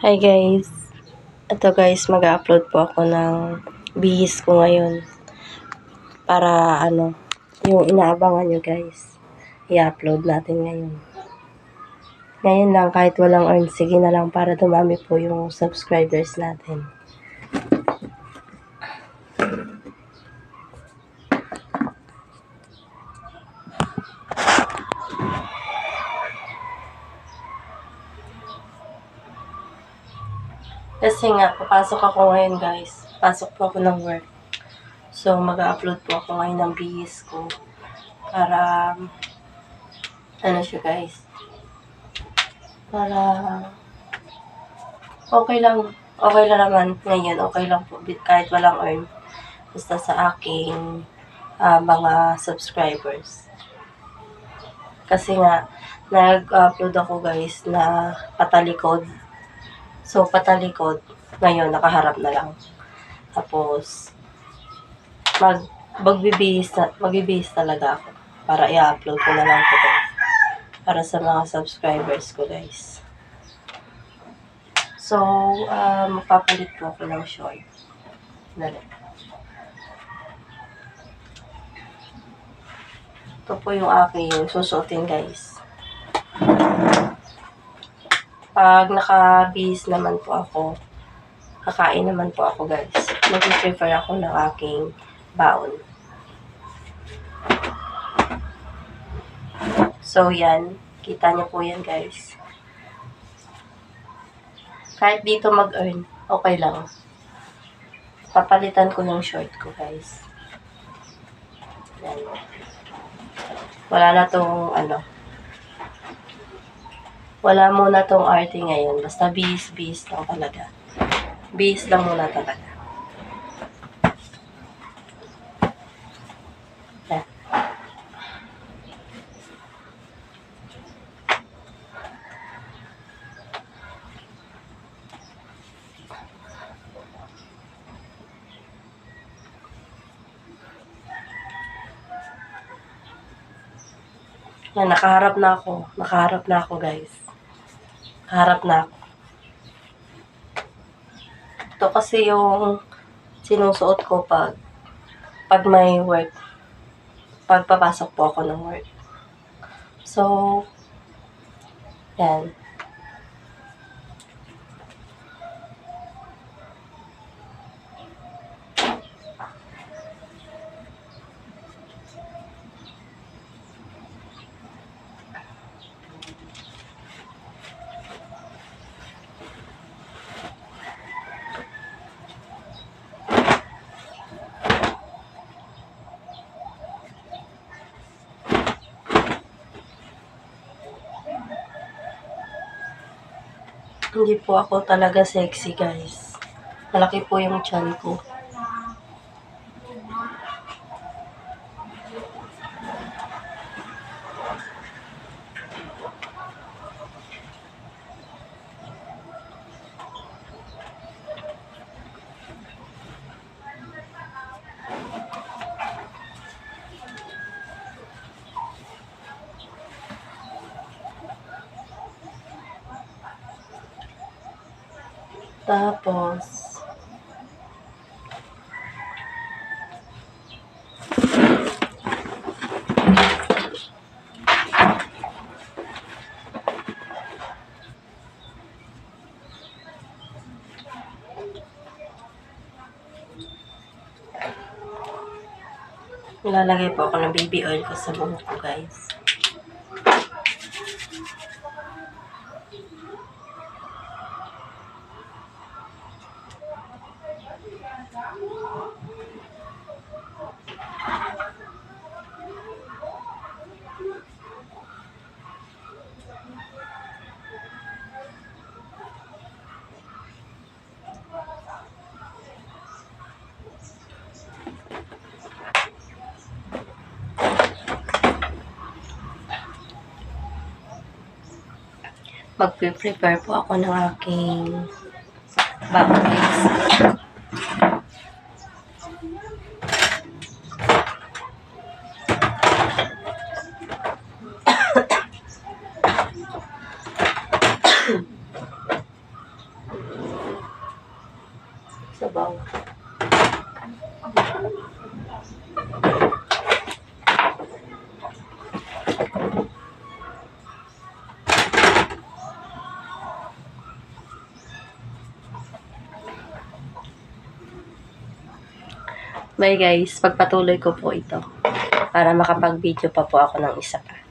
Hi guys! Ito guys, mag-upload po ako ng bihis ko ngayon. Para yung inaabangan nyo guys. I-upload natin ngayon. Ngayon lang, kahit walang earn, sige na lang para dumami po yung subscribers natin. Kasi nga, papasok ako ngayon guys. Pasok po ako ng work. So, mag-upload po ako ngayon ng bihis ko. Para, siya guys. Para, okay lang naman ngayon. Okay lang po, kahit walang earn. Basta sa aking mga subscribers. Kasi nga, nag-upload ako guys na patalikod. So, patalikod, ngayon, nakaharap na lang. Tapos, magbibihis talaga ako. Para i-upload ko na lang ko guys. Para sa mga subscribers ko guys. So, magpapalit po ako ng short. Dali. Ito po yung aking susuotin guys. Pag nakabihis naman po ako, kakain naman po ako guys. Mag-prefer ako ng aking baon. So yan, kita niyo po yan guys. Kahit dito mag-earn, okay lang. Papalitan ko ng short ko guys. Yan. Wala na tong wala muna tong arte ngayon. Basta bihis lang talaga. Bihis lang muna talaga. Yan. Yan, nakaharap na ako. Nakaharap na ako guys. Nakaharap na ako. Ito kasi yung sinusuot ko pag may work. Pag papasok po ako ng work. So, yan. Hindi po ako talaga sexy guys. Malaki po yung tiyan ko. Tapos, nilalagay po ako ng baby oil ko sa buhok ko guys. Magpe-prepare po ako ng aking bago guys. sabaw. Bye guys, pagpatuloy ko po ito para makapag-video pa po ako ng isa pa.